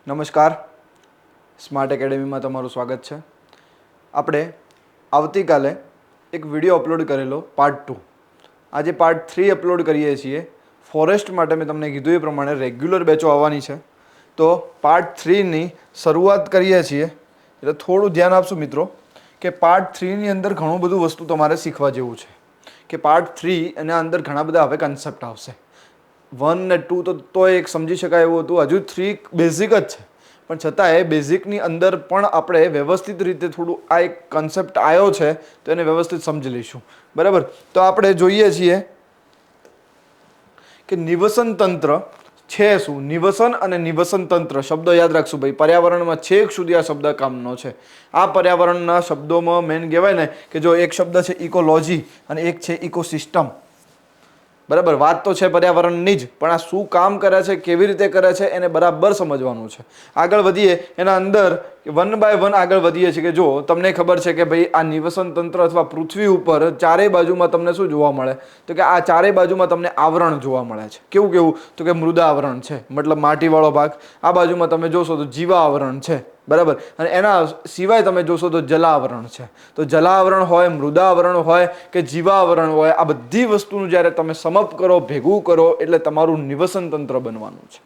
નમસ્કાર, સ્માર્ટ એકેડેમીમાં તમારું સ્વાગત છે. આપણે આવતીકાલે એક વિડીયો અપલોડ કરેલો પાર્ટ 2. આજે પાર્ટ 3 અપલોડ કરીએ છીએ. ફોરેસ્ટ માટે મેં તમને કીધું એ પ્રમાણે રેગ્યુલર બેચો આવવાની છે. તો પાર્ટ 3ની શરૂઆત કરીએ છીએ. એટલે થોડું ધ્યાન આપશું મિત્રો કે પાર્ટ 3ની અંદર ઘણું બધું વસ્તુ તમારે શીખવા જેવું છે. કે પાર્ટ 3 એના અંદર ઘણા બધા હવે કન્સેપ્ટ આવશે. 1 ને 2 તો એક સમજી શકાય એવું હતું. હજુ 3 બેઝિક જ છે, પણ છતાંય બેઝિકની અંદર પણ આપણે વ્યવસ્થિત રીતે થોડું આ એક કન્સેપ્ટ આવ્યો છે તો એને વ્યવસ્થિત સમજી લઈશું. બરાબર, તો આપણે જોઈએ છીએ કે નિવસન તંત્ર છે શું. નિવસન અને નિવસન તંત્ર શબ્દો યાદ રાખશું ભાઈ. પર્યાવરણમાં છેક સુધી આ શબ્દ કામનો છે. આ પર્યાવરણના શબ્દોમાં મેન કહેવાય ને કે જો એક શબ્દ છે ઇકોલોજી અને એક છે ઇકોસિસ્ટમ. બરાબર, વાત તો છે પર્યાવરણની જ, પણ આ શું કામ કરે છે, કેવી રીતે કરે છે એને બરાબર સમજવાનું છે. આગળ વધીએ એના અંદર 1 બાય 1 આગળ વધીએ છીએ કે જો તમને ખબર છે કે ભાઈ આ નિવસન તંત્ર અથવા પૃથ્વી ઉપર ચારે બાજુમાં તમને શું જોવા મળે, તો કે આ ચારે બાજુમાં તમને આવરણ જોવા મળે છે. કેવું કેવું, તો કે મૃદા આવરણ છે, મતલબ માટીવાળો ભાગ. આ બાજુમાં તમે જોશો તો જીવા આવરણ છે. બરાબર, અને એના સિવાય તમે જોશો તો જલાવરણ છે. તો જલાવરણ હોય, મૃદાવરણ હોય કે જીવાવરણ હોય, આ બધી વસ્તુનું જ્યારે તમે સમપ કરો, ભેગું કરો એટલે તમારું નિવસન તંત્ર બનવાનું છે.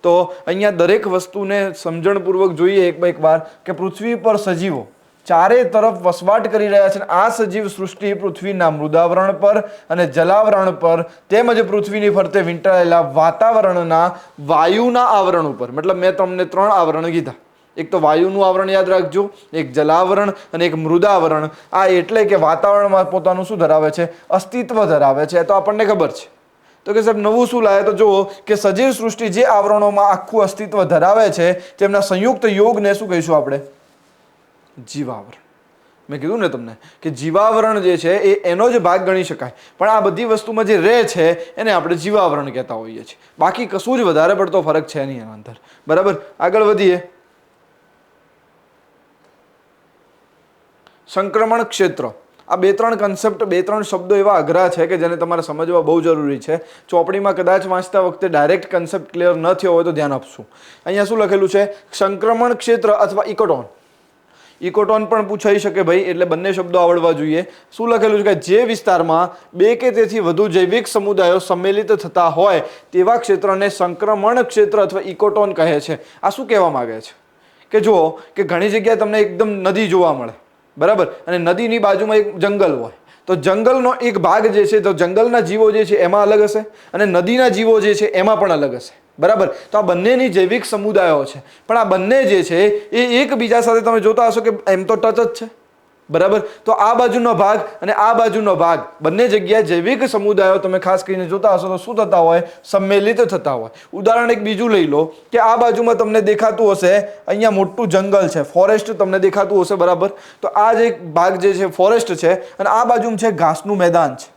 તો અહીંયા દરેક વસ્તુને સમજણપૂર્વક જોઈએ એક વાર કે પૃથ્વી પર સજીવો ચારે તરફ વસવાટ કરી રહ્યા છે. આ સજીવ સૃષ્ટિ પૃથ્વીના મૃદાવરણ પર અને જલાવરણ પર તેમજ પૃથ્વીની ફરતે વીંટાળેલા વાતાવરણના વાયુના આવરણ ઉપર, મતલબ મેં તમને 3 આવરણ કીધા. એક તો વાયુનું આવરણ યાદ રાખજો, એક જલાવરણ અને એક મૃદાવરણ. આ એટલે કે વાતાવરણમાં પોતાનું શું ધરાવે છે, અસ્તિત્વ ધરાવે છે. તો આપણને ખબર છે. તો કે સાહેબ નવું શું લાવે, તો જુઓ કે સજીવ સૃષ્ટિ જે આવરણોમાં આખું અસ્તિત્વ ધરાવે છે તેમના સંયુક્ત યોગને શું કહીશું આપણે, જીવાવરણ. મેં કીધું ને તમને કે જીવાવરણ જે છે એ એનો જ ભાગ ગણી શકાય, પણ આ બધી વસ્તુમાં જે રહે છે એને આપણે જીવાવરણ કહેતા હોઈએ છીએ. બાકી કશું જ વધારે પડતો ફરક છે નહીં એના અંદર. બરાબર, આગળ વધીએ. સંક્રમણ ક્ષેત્ર. આ 2-3 કન્સેપ્ટ, 2-3 શબ્દો એવા અઘરા છે કે જેને તમારે સમજવા બહુ જરૂરી છે. ચોપડીમાં કદાચ વાંચતા વખતે ડાયરેક્ટ કન્સેપ્ટ ક્લિયર ન થયો હોય તો ધ્યાન આપશું. અહીંયા શું લખેલું છે, સંક્રમણ ક્ષેત્ર અથવા ઇકોટોન. ઇકોટોન પણ પૂછાઈ શકે ભાઈ, એટલે બંને શબ્દો આવડવા જોઈએ. શું લખેલું છે કે જે વિસ્તારમાં 2 કે તેથી વધુ જૈવિક સમુદાયો સંમેલિત થતા હોય તેવા ક્ષેત્રને સંક્રમણ ક્ષેત્ર અથવા ઇકોટોન કહે છે. આ શું કહેવા માંગે છે કે જુઓ કે ઘણી જગ્યાએ તમને એકદમ નદી જોવા મળે, બરાબર, અને નદીની બાજુમાં એક જંગલ હોય. તો જંગલનો એક ભાગ જે છે તો જંગલના જીવો જે છે એમાં અલગ હશે અને નદીના જીવો જે છે એમાં પણ અલગ હશે. બરાબર, તો આ બંનેની જૈવિક સમુદાયો છે, પણ આ બંને જે છે એ એકબીજા સાથે તમે જોતા હશો કે એમ તો ટચ જ છે. બરાબર, તો આ બાજુનો ભાગ અને આ બાજુનો ભાગ બંને જગ્યાએ જૈવિક સમુદાયો તમે ખાસ કરીને જોતા હશો તો શું થતા હોય, સંમેલિત થતા હોય. ઉદાહરણ એક બીજું લઈ લો કે આ બાજુમાં તમને દેખાતું હશે અહીંયા મોટું જંગલ છે, ફોરેસ્ટ તમને દેખાતું હશે. બરાબર, તો આ જે ભાગ જે છે ફોરેસ્ટ છે અને આ બાજુ છે ઘાસનું મેદાન છે.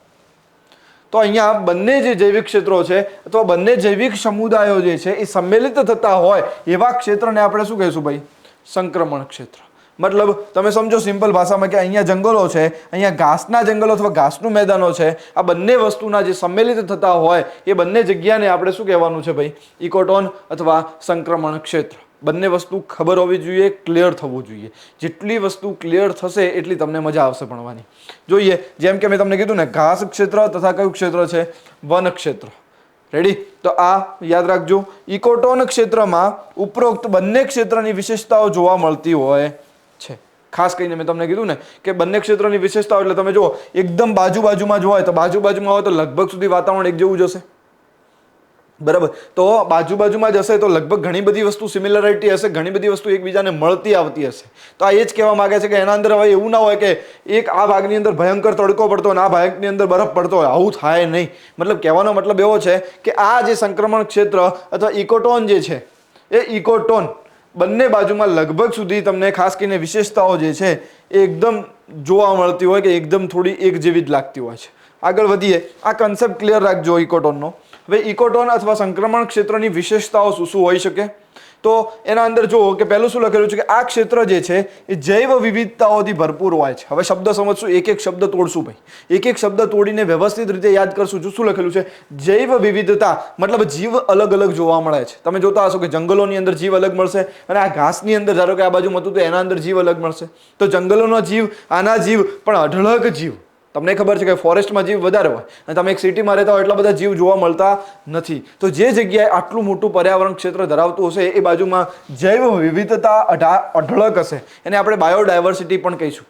તો અહીંયા બંને જે જૈવિક ક્ષેત્રો છે અથવા બંને જૈવિક સમુદાયો જે છે એ સંમેલિત થતા હોય એવા ક્ષેત્રને આપણે શું કહીશું ભાઈ, સંક્રમણ ક્ષેત્ર. મતલબ તમે સમજો સિમ્પલ ભાષામાં કે અહીંયા જંગલો છે, અહીંયા ઘાસના જંગલો અથવા ઘાસનું મેદાનો છે. આ બંને વસ્તુના જે સંમેલિત થતા હોય એ બંને જગ્યાને આપણે શું કહેવાનું છે ભાઈ, ઇકોટોન અથવા સંક્રમણ ક્ષેત્ર. બંને વસ્તુ ખબર હોવી જોઈએ, ક્લિયર થવું જોઈએ. જેટલી વસ્તુ ક્લિયર થશે એટલી તમને મજા આવશે ભણવાની. જોઈએ, જેમ કે મેં તમને કીધું ને, ઘાસ ક્ષેત્ર તથા કયું ક્ષેત્ર છે, વન ક્ષેત્ર. રેડી, તો આ યાદ રાખજો. ઇકોટોન ક્ષેત્રમાં ઉપરોક્ત બંને ક્ષેત્રની વિશેષતાઓ જોવા મળતી હોય છે. ખાસ કરીને મેં તમને કીધું ને કે બંને ક્ષેત્રની વિશેષતાઓ એટલે તમે જુઓ એકદમ બાજુમાં જ હોય તો બાજુમાં હોય તો લગભગ સુધી વાતાવરણ એક જેવું જ હશે. બરાબર, તો બાજુમાં જ હશે તો લગભગ ઘણી બધી વસ્તુ સિમિલરિટી હશે, ઘણી બધી વસ્તુ એકબીજાને મળતી આવતી હશે. તો આ એ જ કહેવા માંગે છે કે એના અંદર હવે એવું ના હોય કે એક આ ભાગની અંદર ભયંકર તડકો પડતો અને આ ભાગની અંદર બરફ પડતો હોય. આવું થાય નહીં. મતલબ કહેવાનો મતલબ એવો છે કે આ જે સંક્રમણ ક્ષેત્ર અથવા ઇકોટોન જે છે એ ઇકોટોન બંને બાજુમાં લગભગ સુધી તમને ખાસ કરીને વિશેષતાઓ જે છે એ એકદમ જોવા મળતી હોય કે એકદમ થોડી એક જેવી જ લાગતી હોય છે. આગળ વધીએ. આ કન્સેપ્ટ ક્લિયર રાખજો ઇકોટોનનો. હવે ઇકોટોન અથવા સંક્રમણ ક્ષેત્રની વિશેષતાઓ શું શું હોઈ શકે, તો એના અંદર જુઓ કે પહેલું શું લખેલું છે કે આ ક્ષેત્ર જે છે એ જૈવ વિવિધતાઓથી ભરપૂર હોય છે. હવે શબ્દ સમજશું, એક એક શબ્દ તોડશું ભાઈ, એક એક શબ્દ તોડીને વ્યવસ્થિત રીતે યાદ કરશું. શું લખેલું છે? જૈવ વિવિધતા મતલબ જીવ અલગ અલગ જોવા મળે છે. તમે જોતા હશો કે જંગલોની અંદર જીવ અલગ મળશે અને આ ઘાસની અંદર ધારો કે આ બાજુ હતું તો એના અંદર જીવ અલગ મળશે. તો જંગલોનો જીવ, આના જીવ પણ અઢળક જીવ. તમને ખબર છે કે ફોરેસ્ટમાં જીવ વધારે હોય અને તમે એક સિટીમાં રહેતા હોય એટલા બધા જીવ જોવા મળતા નથી. તો જે જગ્યાએ આટલું મોટું પર્યાવરણ ક્ષેત્ર ધરાવતું હશે એ બાજુમાં જૈવ વિવિધતા અઢળક હશે. એને આપણે બાયોડાયવર્સિટી પણ કહીશું.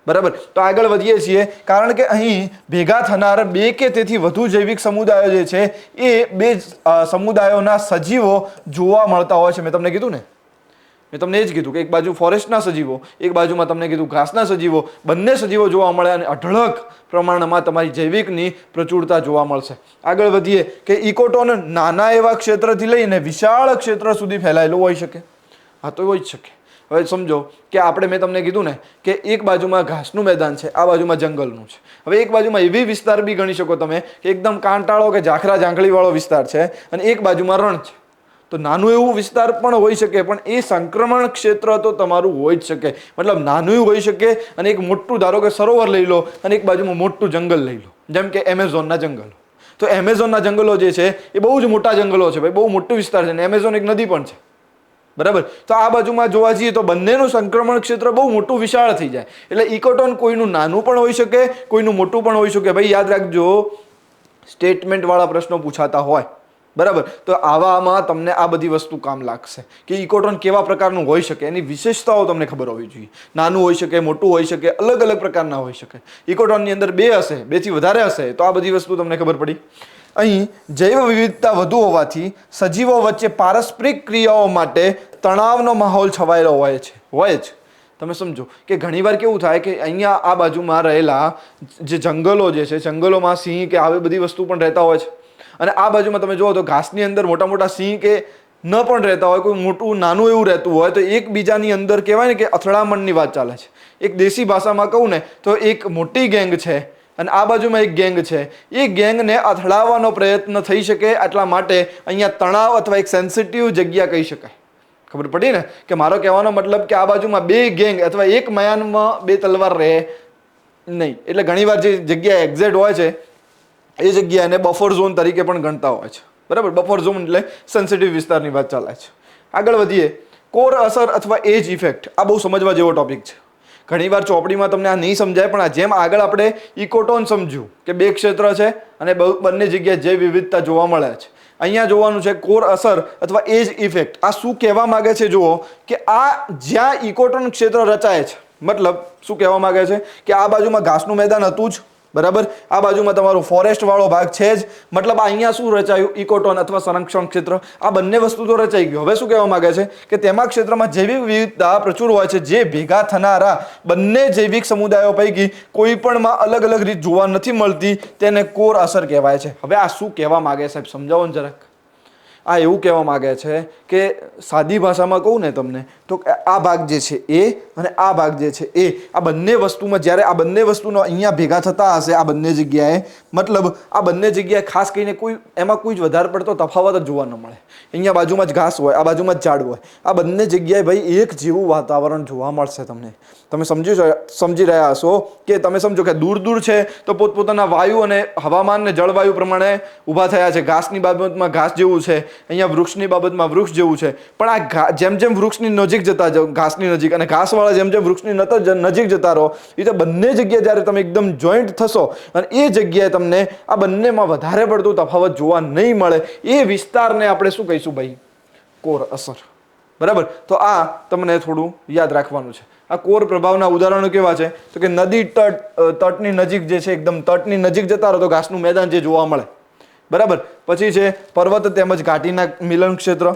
બરાબર. તો આગળ વધીએ છીએ કારણ કે અહીં ભેગા થનાર બે કે તેથી વધુ જૈવિક સમુદાયો જે છે એ બે સમુદાયોના સજીવો જોવા મળતા હોય છે. મેં તમને કીધું ને, મેં તમને એ જ કીધું કે એક બાજુ ફોરેસ્ટના સજીવો, એક બાજુમાં તમને કીધું ઘાસના સજીવો, બંને સજીવો જોવા મળે અને અઢળક પ્રમાણમાં તમારી જૈવિકની પ્રચુરતા જોવા મળશે. આગળ વધીએ કે ઇકોટોન નાના એવા ક્ષેત્રથી લઈને વિશાળ ક્ષેત્ર સુધી ફેલાયેલું હોઈ શકે. હા, તો હોઈ જ શકે. હવે સમજો કે મેં તમને કીધું ને કે એક બાજુમાં ઘાસનું મેદાન છે, આ બાજુમાં જંગલનું છે. હવે એક બાજુમાં એવી વિસ્તાર બી ગણી શકો તમે કે એકદમ કાંટાળો કે ઝાખરા ઝાંખળીવાળો વિસ્તાર છે અને એક બાજુમાં રણ છે. તો નાનું એવું વિસ્તાર પણ હોઈ શકે, પણ એ સંક્રમણ ક્ષેત્ર તો તમારું હોઈ જ શકે. મતલબ નાનું હોઈ શકે અને એક મોટું ધારો કે સરોવર લઈ લો અને એક બાજુમાં મોટું જંગલ લઈ લો, જેમ કે એમેઝોનના જંગલો. તો એમેઝોનના જંગલો જે છે એ બહુ જ મોટા જંગલો છે ભાઈ, બહુ મોટું વિસ્તાર છે અને એમેઝોન એક નદી પણ છે. બરાબર. તો આ બાજુમાં જોવા જઈએ તો બંનેનું સંક્રમણ ક્ષેત્ર બહુ મોટું વિશાળ થઈ જાય. એટલે ઇકોટોન કોઈનું નાનું પણ હોઈ શકે, કોઈનું મોટું પણ હોઈ શકે. ભાઈ યાદ રાખજો, સ્ટેટમેન્ટ વાળા પ્રશ્નો પૂછાતા હોય, બરાબર, તો આવામાં તમને આ બધી વસ્તુ કામ લાગશે કે ઇકોટોન કેવા પ્રકારનું હોઈ શકે, એની વિશેષતાઓ તમને ખબર હોવી જોઈએ. નાનું હોઈ શકે, મોટું હોઈ શકે, અલગ અલગ પ્રકારના હોઈ શકે. ઇકોટોનની અંદર બે હશે, બેથી વધારે હશે, તો આ બધી વસ્તુ તમને ખબર પડી. અહીં જૈવ વિવિધતા વધુ હોવાથી સજીવો વચ્ચે પારસ્પરિક ક્રિયાઓ માટે તણાવનો માહોલ છવાયેલો હોય જ. તમે સમજો કે ઘણીવાર કેવું થાય કે અહીંયા આ બાજુમાં રહેલા જે જંગલો જે છે, જંગલોમાં સિંહ કે આવી બધી વસ્તુ પણ રહેતા હોય છે અને આ બાજુમાં તમે જુઓ તો ઘાસની અંદર મોટા મોટા સિંહ કે ન પણ રહેતા હોય, કોઈ મોટું નાનું એવું રહેતું હોય, તો એકબીજાની અંદર કહેવાય ને કે અથડામણની વાત ચાલે છે. એક દેશી ભાષામાં કહું ને તો એક મોટી ગેંગ છે અને આ બાજુમાં એક ગેંગ છે. એ ગેંગને અથડાવવાનો પ્રયત્ન થઈ શકે એટલા માટે અહીંયા તણાવ અથવા એક સેન્સિટિવ જગ્યા કહી શકાય. ખબર પડી ને કે મારો કહેવાનો મતલબ કે આ બાજુમાં બે ગેંગ અથવા એક મયાનમાં બે તલવાર રહે નહીં. એટલે ઘણીવાર જે જગ્યા એક્ઝેક્ટ હોય છે એ જગ્યાને બફર ઝોન તરીકે પણ ગણતા હોય છે. બરાબર. બફર ઝોન એટલે સેન્સિટિવ વિસ્તારની વાત ચાલે છે. આગળ વધીએ. કોર અસર અથવા એજ ઇફેક્ટ, આ બહુ સમજવા જેવો ટોપિક છે. ઘણીવાર ચોપડીમાં તમને આ નહીં સમજાય, પણ આ જેમ આગળ આપણે ઇકોટોન સમજ્યું કે બે ક્ષેત્ર છે અને બંને જગ્યાએ જૈવ વિવિધતા જોવા મળે છે, અહીંયા જોવાનું છે કોર અસર અથવા એજ ઇફેક્ટ. આ શું કહેવા માંગે છે જુઓ કે આ જ્યાં ઇકોટોન ક્ષેત્ર રચાય છે, મતલબ શું કહેવા માંગે છે કે આ બાજુમાં ઘાસનું મેદાન હતું જ, બરાબર, આ બાજુમાં તમારું ફોરેસ્ટ વાળો ભાગ છે જ, મતલબ અહીંયા શું રચાયું? ઇકોટોન અથવા સંરક્ષણ ક્ષેત્ર. આ બંને વસ્તુ તો રચાઈ ગયું. હવે શું કહેવા માંગે છે કે તેમાં ક્ષેત્રમાં જૈવિક વિવિધતા પ્રચુર હોય છે, જે ભેગા થનારા બંને જૈવિક સમુદાયો પૈકી કોઈ પણમાં અલગ અલગ રીત જોવા નથી મળતી, તેને કોર અસર કહેવાય છે. હવે આ શું કહેવા માંગે સાહેબ, સમજાવો ને જરાક. આ એવું કહેવા માંગે છે કે સાદી ભાષામાં કહું ને તમને તો આ ભાગ જે છે એ અને આ ભાગ જે છે એ, આ બંને વસ્તુમાં જ્યારે આ બંને વસ્તુનો અહીંયા ભેગા થતા હશે આ બંને જગ્યાએ, મતલબ આ બંને જગ્યાએ ખાસ કરીને એમાં કોઈ જ વધારે પડતો તફાવત જ જોવા ન મળે. અહીંયા બાજુમાં જ ઘાસ હોય, આ બાજુમાં જ ઝાડ હોય, આ બંને જગ્યાએ ભાઈ એક જેવું વાતાવરણ જોવા મળશે તમને. તમે સમજી રહ્યા હશો કે તમે સમજો કે દૂર દૂર છે તો પોતપોતાના વાયુ અને હવામાન ને જળવાયુ પ્રમાણે ઊભા થયા છે. ઘાસની બાબતમાં ઘાસ જેવું છે, અહીંયા વૃક્ષની બાબતમાં વૃક્ષ જેવું છે, પણ આ જેમ જેમ વૃક્ષની નજીક જતા જાઓ, ઘાસની નજીક, અને ઘાસવાળા જેમ જેમ વૃક્ષની નજીક જતા રહો, એ તો બંને જગ્યાએ જ્યારે તમે એકદમ જોઈન્ટ થશો અને એ જગ્યાએ તમને આ બંનેમાં વધારે પડતું તફાવત જોવા નહીં મળે, એ વિસ્તારને આપણે શું કહીશું ભાઈ? કોર અસર. બરાબર. તો આ તમને થોડું યાદ રાખવાનું છે. આ કોર પ્રભાવના ઉદાહરણો કેવા છે તો કે નદી તટની નજીક જે છે, એકદમ તટની નજીક જતા રહો તો ઘાસનું મેદાન જે જોવા મળે, બરાબર. પછી છે પર્વત તેમજ ઘાટીના મિલન ક્ષેત્ર.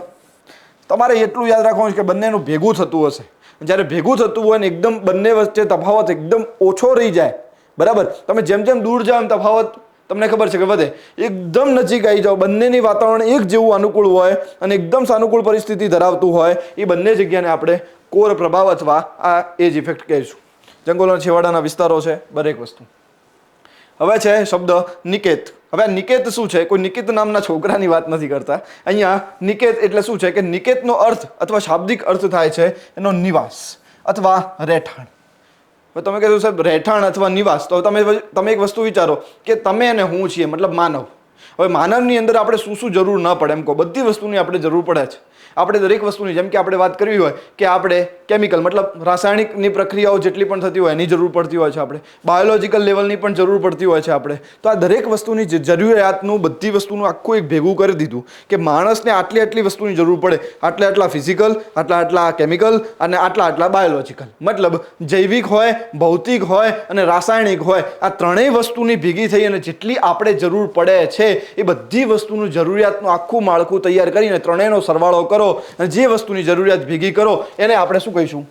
તમારે એટલું યાદ રાખવાનું છે કે બંનેનું ભેગું થતું હશે. જ્યારે ભેગું થતું હોય ને એકદમ બંને વચ્ચે તફાવત એકદમ ઓછો રહી જાય, બરાબર. તમે જેમ જેમ દૂર જાઓ એમ તફાવત તમને ખબર છે કે વધે. એકદમ નજીક આવી જાઓ, બંનેની વાતાવરણ એક જેવું અનુકૂળ હોય અને એકદમ સાનુકૂળ પરિસ્થિતિ ધરાવતું હોય, એ બંને જગ્યાને આપણે કોર પ્રભાવ અથવા આ એજ ઇફેક્ટ કહીશું. જંગલોના છેવાડાના વિસ્તારો છે, દરેક વસ્તુ. હવે છે શબ્દ નિકેત. હવે નિકેત શું છે? કોઈ નિકેત નામના છોકરાની વાત નથી કરતા. અહીંયા નિકેત એટલે શું છે કે નિકેતનો અર્થ અથવા શાબ્દિક અર્થ થાય છે એનો નિવાસ અથવા રહેઠાણ. હવે તમે કહેશો સાહેબ રહેઠાણ અથવા નિવાસ, તો તમે એક વસ્તુ વિચારો કે તમે અને હું છીએ મતલબ માનવ. હવે માનવની અંદર આપણે શું શું જરૂર ન પડે એમ કહો? બધી વસ્તુની આપણે જરૂર પડે છે. આપણે દરેક વસ્તુની, જેમ કે આપણે વાત કરવી હોય કે આપણે કેમિકલ મતલબ રાસાયણિકની પ્રક્રિયાઓ જેટલી પણ થતી હોય એની જરૂર પડતી હોય છે, આપણે બાયોલોજીકલ લેવલની પણ જરૂર પડતી હોય છે આપણે. તો આ દરેક વસ્તુની જરૂરિયાતનું બધી વસ્તુનું આખું એક ભેગું કરી દીધું કે માણસને આટલી વસ્તુની જરૂર પડે, આટલા ફિઝિકલ, આટલા કેમિકલ અને આટલા બાયોલોજીકલ. મતલબ જૈવિક હોય, ભૌતિક હોય અને રાસાયણિક હોય, આ ત્રણેય વસ્તુની ભેગી થઈ અને જેટલી આપણે જરૂર પડે છે એ બધી વસ્તુનું જરૂરિયાતનું આખું માળખું તૈયાર કરીને ત્રણેયનો સરવાળો કરો અને જે વસ્તુની જરૂરિયાત ભેગી કરો એને આપણે શું કહીશું?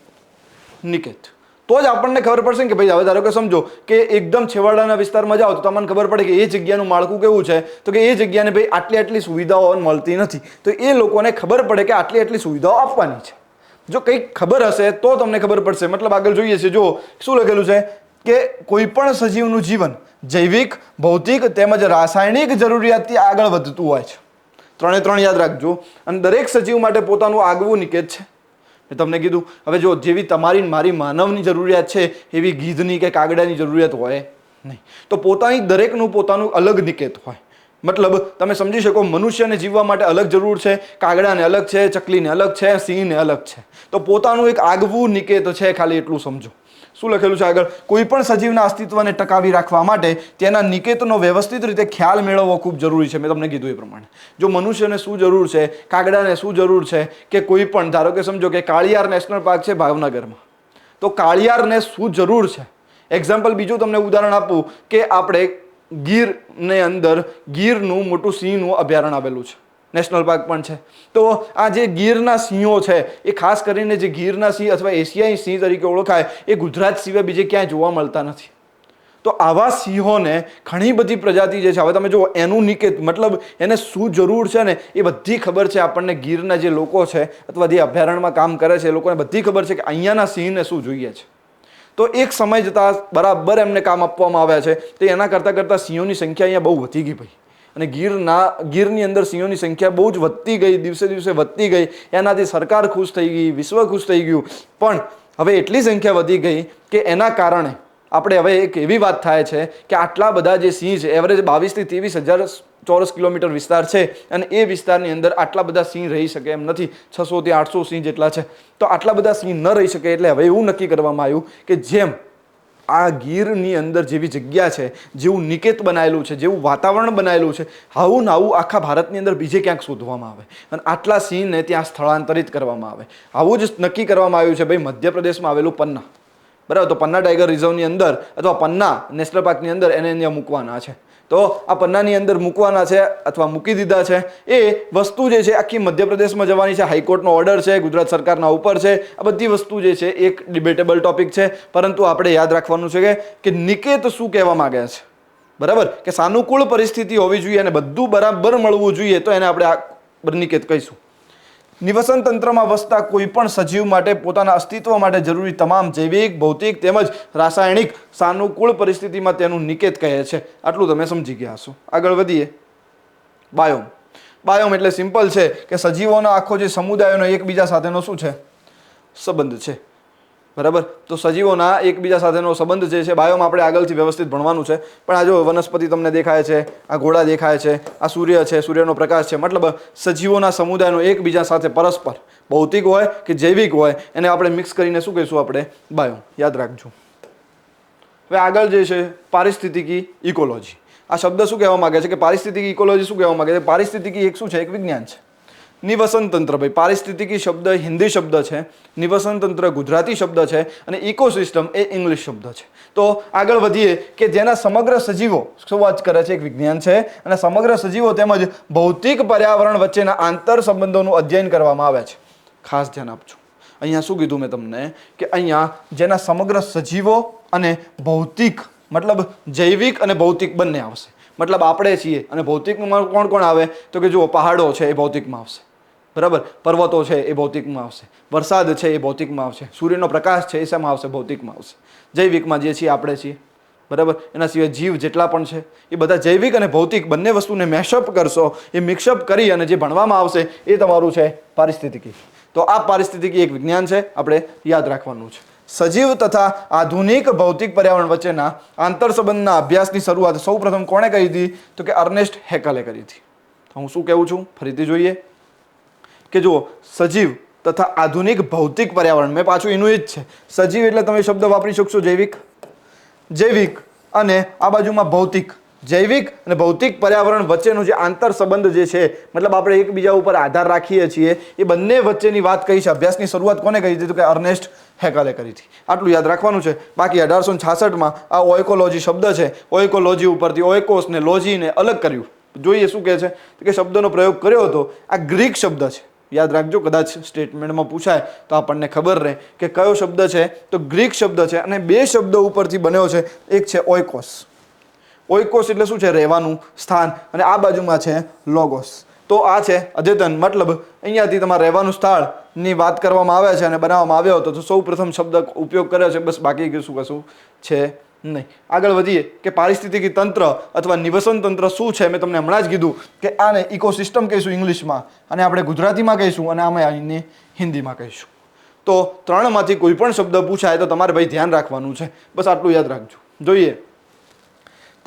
નિકેત. તો જ આપણને ખબર પડશે કે ભાઈ હવે ધારો કે સમજો કે એકદમ છેવાડાના વિસ્તારમાં જાઓ તો તમને ખબર પડે કે એ જગ્યાનું માળખું કેવું છે, તો કે એ જગ્યાને ભાઈ આટલી સુવિધાઓ મળતી નથી, તો એ લોકોને ખબર પડે કે આટલી સુવિધાઓ આપવાની છે. જો કંઈક ખબર હશે તો તમને ખબર પડશે. મતલબ આગળ જોઈએ છે, જો શું લખેલું છે કે કોઈ પણ સજીવનું જીવન જૈવિક, ભૌતિક તેમજ રાસાયણિક જરૂરિયાતથી આગળ વધતું હોય છે. ત્રણ યાદ રાખજો. અને દરેક સજીવ માટે પોતાનું આગવું નિકેત છે. મેં તમને કીધું. હવે જો જેવી તમારી મારી માનવની જરૂરિયાત છે એવી ગીધની કે કાગડાની જરૂરિયાત હોય નહીં. તો દરેકનું પોતાનું અલગ નિકેત હોય. મતલબ તમે સમજી શકો, મનુષ્યને જીવવા માટે અલગ જરૂર છે, કાગડાને અલગ છે, ચકલીને અલગ છે, સિંહને અલગ છે. તો પોતાનું એક આગવું નિકેત છે, ખાલી એટલું સમજો. શું લખેલું છે આગળ? કોઈ પણ સજીવના અસ્તિત્વને ટકાવી રાખવા માટે તેના નિકેતનો વ્યવસ્થિત રીતે ખ્યાલ મેળવવો ખૂબ જરૂરી છે. મેં તમને કીધું એ પ્રમાણે જો મનુષ્યને શું જરૂર છે, કાગડાને શું જરૂર છે, કે કોઈ પણ ધારો કે સમજો કે કાળિયાર નેશનલ પાર્ક છે ભાવનગરમાં, તો કાળિયારને શું જરૂર છે? એક્ઝામ્પલ બીજું તમને ઉદાહરણ આપું કે આપણે ગીરની અંદર ગીરનું મોટું સિંહનું અભયારણ્ય આવેલું છે, નેશનલ પાર્ક પણ છે. તો આ જે ગીરના સિંહો છે એ ખાસ કરીને જે ગીરના સિંહ અથવા એશિયાઈ સિંહ તરીકે ઓળખાય એ ગુજરાત સિવાય બીજે ક્યાંય જોવા મળતા નથી. તો આવા સિંહોને ઘણી બધી પ્રજાતિ જે છે, હવે તમે જુઓ એનું નિકેત મતલબ એને શું જરૂર છે ને એ બધી ખબર છે આપણને. ગીરના જે લોકો છે અથવા જે અભયારણ્યમાં કામ કરે છે એ લોકોને બધી ખબર છે કે અહીંયાના સિંહને શું જોઈએ છે. તો એક સમય જતાં બરાબર એમને કામ આપવામાં આવ્યા છે. તો એના કરતાં સિંહોની સંખ્યા અહીંયા બહુ વધી ગઈ ભાઈ. અને ગીરની અંદર સિંહોની સંખ્યા બહુ જ વધતી ગઈ, દિવસે દિવસે વધતી ગઈ. એનાથી સરકાર ખુશ થઈ ગઈ, વિશ્વ ખુશ થઈ ગયું. પણ હવે એટલી સંખ્યા વધી ગઈ કે એના કારણે આપણે હવે એક એવી વાત થાય છે કે આટલા બધા જે સિંહ છે, એવરેજ 22,000 થી 23,000 ચોરસ કિલોમીટર વિસ્તાર છે અને એ વિસ્તારની અંદર આટલા બધા સિંહ રહી શકે એમ નથી. 600 થી 800 સિંહ જેટલા છે. તો આટલા બધા સિંહ ન રહી શકે એટલે હવે એવું નક્કી કરવામાં આવ્યું કે જેમ આ ગીરની અંદર જેવી જગ્યા છે, જેવું નિકેત બનાવેલું છે, જેવું વાતાવરણ બનાવેલું છે, આવું આખા ભારતની અંદર બીજે ક્યાંક શોધવામાં આવે અને આટલા સિંહને ત્યાં સ્થળાંતરિત કરવામાં આવે. આવું જ નક્કી કરવામાં આવ્યું છે ભાઈ મધ્યપ્રદેશમાં આવેલું પન્ના. બરાબર, તો પન્ના ટાઈગર રિઝર્વની અંદર અથવા પન્ના નેશનલ પાર્કની અંદર એને અહીંયા મૂકવાના છે. તો આ પન્નાની અંદર મૂકવાના છે અથવા મૂકી દીધા છે. એ વસ્તુ જે છે આખી મધ્યપ્રદેશમાં જવાની છે. હાઈકોર્ટનો ઓર્ડર છે, ગુજરાત સરકારના ઉપર છે. આ બધી વસ્તુ જે છે એક ડિબેટેબલ ટોપિક છે, પરંતુ આપણે યાદ રાખવાનું છે કે નિકેત શું કહેવા માંગે છે. બરાબર, કે સાનુકૂળ પરિસ્થિતિ હોવી જોઈએ અને બધું બરાબર મળવું જોઈએ, તો એને આપણે આ નિકેત કહીશું. નિવસન તંત્રમાં વસતા કોઈ પણ સજીવ માટે પોતાના અસ્તિત્વ માટે જરૂરી તમામ જૈવિક, ભૌતિક તેમજ રાસાયણિક સાનુકૂળ પરિસ્થિતિમાં તેનું નિકેત કહે છે. આટલું તમે સમજી ગયા હશો. આગળ વધીએ. બાયોમ. બાયોમ એટલે સિમ્પલ છે કે સજીવોનો આખો જે સમુદાયોનો એકબીજા સાથેનો શું છે? સંબંધ છે. બરાબર, તો સજીવોના એકબીજા સાથેનો સંબંધ જે છે બાયોમ આપણે આગળથી વ્યવસ્થિત ભણવાનું છે. પણ આ જો વનસ્પતિ તમને દેખાય છે, આ ઘોડા દેખાય છે, આ સૂર્ય છે, સૂર્યનો પ્રકાશ છે, મતલબ સજીવોના સમુદાયનો એકબીજા સાથે પરસ્પર ભૌતિક હોય કે જૈવિક હોય એને આપણે મિક્સ કરીને શું કહીશું આપણે? બાયોમ. યાદ રાખજો. હવે આગળ જે છે પારિસ્થિતિકી ઇકોલોજી. આ શબ્દ શું કહેવા માંગે છે કે પારિસ્થિતિકી ઇકોલોજી શું કહેવા માંગે છે? પારિસ્થિતિકી એક શું છે? એક વિજ્ઞાન છે. નિવસન તંત્ર, ભાઈ પારિસ્થિતિકી શબ્દ હિન્દી શબ્દ છે, નિવસન તંત્ર ગુજરાતી શબ્દ છે અને ઇકોસિસ્ટમ એ ઇંગ્લિશ શબ્દ છે. તો આગળ વધીએ કે જેના સમગ્ર સજીવો શું વાત કરે છે? એક વિજ્ઞાન છે અને સમગ્ર સજીવો તેમજ ભૌતિક પર્યાવરણ વચ્ચેના આંતર સંબંધોનું અધ્યયન કરવામાં આવે છે. ખાસ ધ્યાન આપજો. અહીંયા શું કીધું મેં તમને કે અહીંયા જેના સમગ્ર સજીવો અને ભૌતિક મતલબ જૈવિક અને ભૌતિક બંને આવશે. મતલબ આપણે છીએ અને ભૌતિકમાં કોણ કોણ આવે? તો કે જુઓ પહાડો છે એ ભૌતિકમાં આવશે. બરાબર, પર્વતો છે એ ભૌતિકમાં આવશે, વરસાદ છે એ ભૌતિકમાં આવશે, સૂર્યનો પ્રકાશ છે એ શેમાં આવશે? ભૌતિકમાં આવશે. જૈવિકમાં જે છીએ આપણે છીએ. બરાબર. એના સિવાય જીવ જેટલા પણ છે એ બધા જૈવિક અને ભૌતિક બંને વસ્તુને મેશઅપ કરશો, એ મિક્સઅપ કરી અને જે ભણવામાં આવશે એ તમારું છે પારિસ્થિતિકી. તો આ પારિસ્થિતિકી એક વિજ્ઞાન છે, આપણે યાદ રાખવાનું છે. સજીવ તથા આધુનિક ભૌતિક પર્યાવરણ વચ્ચેના આંતરસંબંધના અભ્યાસની શરૂઆત સૌપ્રથમ કોણે કરી હતી? તો કે અર્નેસ્ટ હેકલે કરી હતી. હું શું કહેવું છું ફરીથી જોઈએ કે જુઓ, સજીવ તથા આધુનિક ભૌતિક પર્યાવરણ, મેં પાછું એનું એ જ છે. સજીવ એટલે તમે શબ્દ વાપરી શકશો જૈવિક, જૈવિક અને આ બાજુમાં ભૌતિક. જૈવિક અને ભૌતિક પર્યાવરણ વચ્ચેનો જે આંતર સંબંધ જે છે, મતલબ આપણે એકબીજા ઉપર આધાર રાખીએ છીએ, એ બંને વચ્ચેની વાત કહી છે. અભ્યાસની શરૂઆત કોને કરી હતી? તો કે અર્નેસ્ટ હેકલે કરી હતી. આટલું યાદ રાખવાનું છે. બાકી 1866માં આ ઓઇકોલોજી શબ્દ છે, ઓઇકોલોજી ઉપરથી ઓઇકોસ ને લોજીને અલગ કર્યું. જોઈએ શું કહે છે કે શબ્દનો પ્રયોગ કર્યો હતો. આ ગ્રીક શબ્દ છે, યાદ રાખજો, કદાચ સ્ટેટમેન્ટમાં પૂછાય તો આપણને ખબર રહે કે કયો શબ્દ છે. તો ગ્રીક શબ્દ છે અને બે શબ્દ ઉપરથી બન્યો છે. એક છે ઓઇકોસ. ઓઇકોસ એટલે શું છે? રહેવાનું સ્થાન. અને આ બાજુમાં છે લોગોસ. તો આ છે અદ્યતન, મતલબ અહીંયાથી તમારે રહેવાનું સ્થળની વાત કરવામાં આવે છે અને બનાવવામાં આવ્યો હતો. તો સૌ પ્રથમ શબ્દ ઉપયોગ કર્યો છે, બસ. બાકી કશું છે નહીં. આગળ વધીએ કે પારિસ્થિતિકી તંત્ર અથવા નિવસન તંત્ર શું છે. મેં તમને હમણાં જ કીધું કે આને ઇકોસિસ્ટમ કહીશું ઇંગ્લિશમાં, અને આપણે ગુજરાતીમાં કહીશું, અને આમાં આને હિન્દીમાં કહીશું. તો ત્રણમાંથી કોઈ પણ શબ્દ પૂછાય તો તમારે ભાઈ ધ્યાન રાખવાનું છે. બસ આટલું યાદ રાખજો. જોઈએ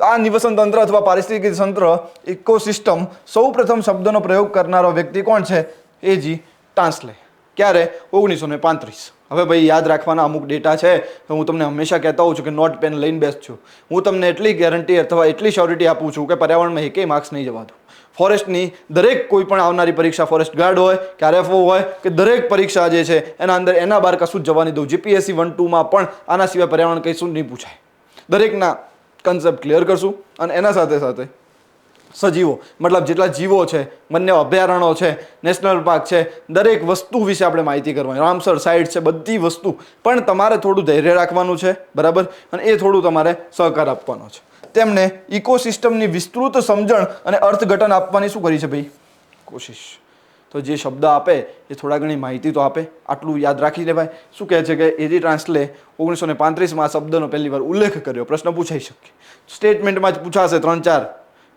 તો આ નિવસન તંત્ર અથવા પારિસ્થિતિકી તંત્ર, ઇકોસિસ્ટમ, સૌ પ્રથમ શબ્દનો પ્રયોગ કરનારો વ્યક્તિ કોણ છે? એજી ટાન્સલે. ક્યારે? 1935. હવે ભાઈ યાદ રાખવાના અમુક ડેટા છે તો હું તમને હંમેશા કહેતા હોઉં છું કે નોટ પેન લઈને બેસજો. હું તમને એટલી ગેરંટી અથવા એટલી શ્યોરિટી આપું છું કે પર્યાવરણમાં એકેય માર્ક્સ નહીં જવા દો. ફોરેસ્ટની દરેક કોઈ પણ આવનારી પરીક્ષા, ફોરેસ્ટ ગાર્ડ હોય કે આરએફઓ હોય કે દરેક પરીક્ષા જે છે એના અંદર એના બહાર કશું જ જવા નહીં દઉં. જીપીએસસી 1-2માં પણ આના સિવાય પર્યાવરણ કહીશું નહીં પૂછાય. દરેકના કન્સેપ્ટ ક્લિયર કરશું. અને એના સાથે સાથે સજીવો, મતલબ જેટલા જીવો છે, વન્ય અભયારણ્યો છે, નેશનલ પાર્ક છે, દરેક વસ્તુ વિશે આપણે માહિતી કરવાની. રામસર સાઇટ છે, બધી વસ્તુ. પણ તમારે થોડું ધૈર્ય રાખવાનું છે, બરાબર, અને એ થોડું તમારે સહકાર આપવાનો છે. તેમણે ઇકોસિસ્ટમની વિસ્તૃત સમજણ અને અર્થઘટન આપવાની શું કરી છે ભાઈ? કોશિશ. તો જે શબ્દ આપે એ થોડા ઘણી માહિતી તો આપે. આટલું યાદ રાખી લેવાય. શું કહે છે કે એજી ટાન્સલે 1935માં આ શબ્દનો પહેલી વાર ઉલ્લેખ કર્યો. પ્રશ્ન પૂછાઈ શકે, સ્ટેટમેન્ટમાં જ પૂછાશે 3-4.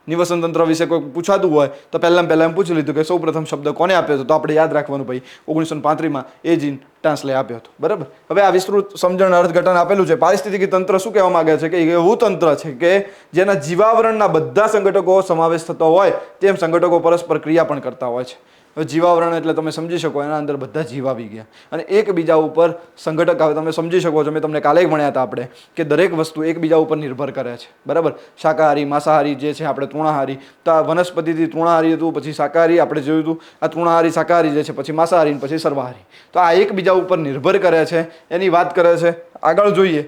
નિવસન તંત્ર વિશે કોઈ પૂછાતું હોય તો પહેલાં એમ પૂછી લીધું કે સૌ પ્રથમ શબ્દ કોને આપ્યો હતો? તો આપણે યાદ રાખવાનું ભાઈ 1935માં એજી ટાન્સલે આપ્યો હતો. બરાબર. હવે આ વિસ્તૃત સમજણ અર્થઘટન આપેલું છે. પારિસ્થિતિકી તંત્ર શું કહેવા માંગે છે કે એવું તંત્ર છે કે જેના જીવાવરણના બધા સંઘટકો સમાવેશ થતો હોય, તેમ સંઘટકો પરસ્પર ક્રિયા પણ કરતા હોય છે. હવે જીવાવરણ એટલે તમે સમજી શકો એના અંદર બધા જીવ આવી ગયા અને એકબીજા ઉપર સંઘટક આવે. તમે સમજી શકો છો, મેં તમને કાલે ભણ્યા હતા આપણે કે દરેક વસ્તુ એકબીજા ઉપર નિર્ભર કરે છે. બરાબર. શાકાહારી, માંસાહારી જે છે, આપણે તૃણાહારી. તો આ વનસ્પતિથી તૃણાહારી હતું, પછી શાકાહારી આપણે જોયું હતું. આ તૃણાહારી શાકાહારી જે છે, પછી માંસાહારી, પછી સર્વાહારી. તો આ એકબીજા ઉપર નિર્ભર કરે છે, એની વાત કરે છે. આગળ જોઈએ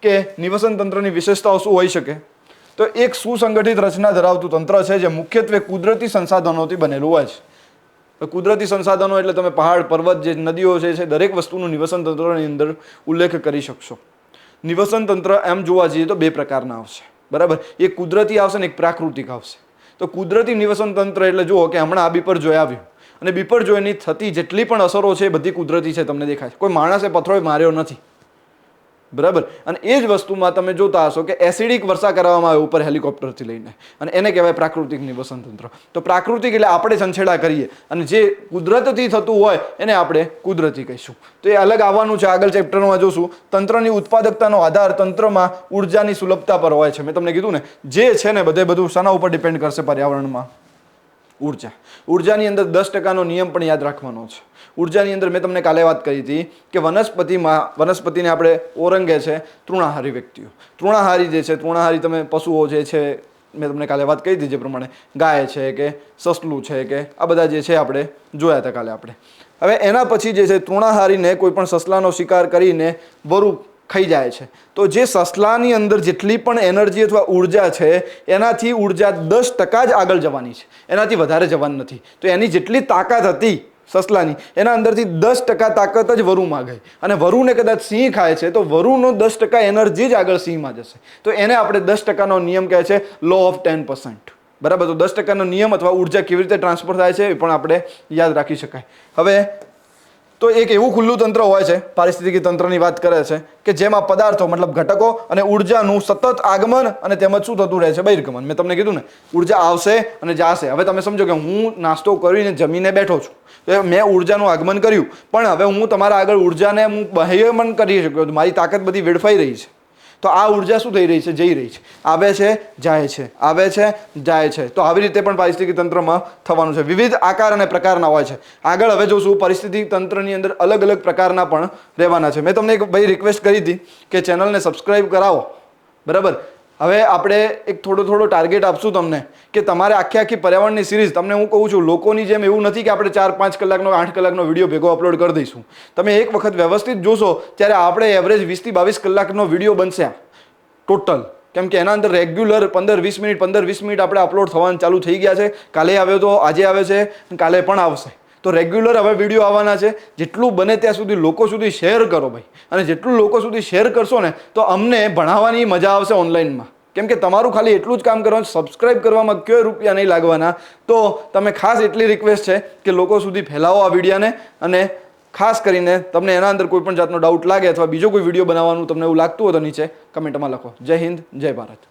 કે નિવસન તંત્રની વિશેષતાઓ શું હોઈ શકે. તો એક સુસંગઠિત રચના ધરાવતું તંત્ર છે જે મુખ્યત્વે કુદરતી સંસાધનોથી બનેલું હોય છે. કુદરતી સંસાધનો એટલે તમે પહાડ, પર્વત, જે નદીઓ છે, દરેક વસ્તુનું નિવસન તંત્રની અંદર ઉલ્લેખ કરી શકશો. નિવસન તંત્ર એમ જોવા જઈએ તો બે પ્રકારના આવશે. બરાબર. એક કુદરતી આવશે ને એક પ્રાકૃતિક આવશે. તો કુદરતી નિવસન તંત્ર એટલે જુઓ કે હમણાં આ બીપરજોય આવ્યું અને બીપરજોયની થતી જેટલી પણ અસરો છે એ બધી કુદરતી છે. તમને દેખાય કોઈ માણસે પથ્થરો માર્યો નથી. બરાબર. અને એ જ વસ્તુમાં તમે જોતા હશો કે એસિડિક વર્ષા કરવામાં આવે ઉપર હેલિકોપ્ટરથી લઈને, અને એને કહેવાય પ્રાકૃતિક નિવસન તંત્ર. તો પ્રાકૃતિક એટલે આપણે છંછેડા કરીએ, અને જે કુદરતથી થતું હોય એને આપણે કુદરતી કહીશું. તો એ અલગ આવવાનું છે. આગળ ચેપ્ટરમાં જોશું. તંત્રની ઉત્પાદકતાનો આધાર તંત્રમાં ઉર્જાની સુલભતા પર હોય છે. મેં તમને કીધું ને, જે છે ને બધું શાના ઉપર ડિપેન્ડ કરશે પર્યાવરણમાં? ઉર્જા. ઉર્જાની અંદર 10%નો નિયમ પણ યાદ રાખવાનો છે. ઉર્જાની અંદર મેં તમને કાલે વાત કરી હતી કે વનસ્પતિને આપણે ઓરંગે છે તૃણાહારી વ્યક્તિઓ. તૃણાહારી જે છે, તૃણાહારી તમે પશુઓ જે છે, મેં તમને કાલે વાત કરી હતી જે પ્રમાણે ગાય છે કે સસલું છે કે આ બધા જે છે આપણે જોયા હતા કાલે આપણે. હવે એના પછી જે છે તૃણાહારીને કોઈ પણ સસલાનો શિકાર કરીને વરુ ખાઈ જાય છે. તો જે સસલાની અંદર જેટલી પણ એનર્જી અથવા ઉર્જા છે એનાથી ઉર્જા 10% જ આગળ જવાની છે, એનાથી વધારે જવાની નથી. તો એની જેટલી તાકાત હતી સસલાની, એના અંદરથી 10% તાકાત જ વરુમાં ગઈ. અને વરુને કદાચ સિંહ ખાય છે તો વરુનો 10% એનર્જી જ આગળ સિંહમાં જશે. તો એને આપણે 10%નો નિયમ કહે છે લો ઓફ 10%. બરાબર. તો 10%નો નિયમ અથવા ઉર્જા કેવી રીતે ટ્રાન્સફર થાય છે એ પણ આપણે યાદ રાખી શકાય. હવે તો એક એવું ખુલ્લું તંત્ર હોય છે, પારિસ્થિતિકી તંત્રની વાત કરે છે કે જેમાં પદાર્થો મતલબ ઘટકો અને ઉર્જાનું સતત આગમન અને તેમજ શું થતું રહે છે, બહિર્ગમન. મેં તમને કીધું ને ઉર્જા આવશે અને જાશે. હવે તમે સમજો કે હું નાસ્તો કરીને જમીને બેઠો છું, તો મેં ઉર્જાનું આગમન કર્યું, પણ હવે હું તમારા આગળ ઉર્જાને હું બહિર્ગમન કરી શક્યો, મારી તાકાત બધી વેડફાઈ રહી છે. તો આ ઉર્જા શું થઈ રહી છે, જઈ રહી છે, આવે છે જાય છે, આવે છે જાય છે. તો આવી રીતે પણ પારિસ્થિતિક તંત્રમાં થવાનું છે. વિવિધ આકાર અને પ્રકારના હોય છે. આગળ હવે જોશું પારિસ્થિતિક તંત્રની અંદર અલગ અલગ પ્રકારના પણ રહેવાના છે. મેં તમને એક ભાઈ રિક્વેસ્ટ કરી હતી કે ચેનલને સબસ્ક્રાઇબ કરાવો, બરાબર. હવે આપણે એક થોડો ટાર્ગેટ આપશું તમને કે તમારે આખી પર્યાવરણની સિરીઝ, તમને હું કહું છું લોકોની જેમ એવું નથી કે આપણે 4-5 કલાકનો 8 કલાકનો વિડીયો ભેગો અપલોડ કરી દઈશું. તમે એક વખત વ્યવસ્થિત જોશો ત્યારે આપણે એવરેજ 20 થી 22 કલાકનો વિડીયો બનશે ટોટલ. કેમ કે એના અંદર રેગ્યુલર 15-20 મિનિટ આપણે અપલોડ થવાનું ચાલુ થઈ ગયા છે. કાલે આવ્યો તો આજે આવે છે, કાલે પણ આવશે. તો રેગ્યુલર હવે વિડીયો આવવાના છે. જેટલું બને ત્યાં સુધી લોકો સુધી શેર કરો ભાઈ, અને જેટલું લોકો સુધી શેર કરશો ને તો અમને ભણાવવાની મજા આવશે ઓનલાઈનમાં. કેમ કે તમારું ખાલી એટલું જ કામ કરવાનું, સબસ્ક્રાઇબ કરવામાં કોઈ રૂપિયા નહીં લાગવાના. તો તમે ખાસ એટલી રિક્વેસ્ટ છે કે લોકો સુધી ફેલાવો આ વિડીયોને, અને ખાસ કરીને તમને એના અંદર કોઈ પણ જાતનો ડાઉટ લાગે અથવા બીજો કોઈ વિડીયો બનાવવાનું તમને એવું લાગતું હોય તો નીચે કમેન્ટમાં લખો. જય હિન્દ, જય ભારત.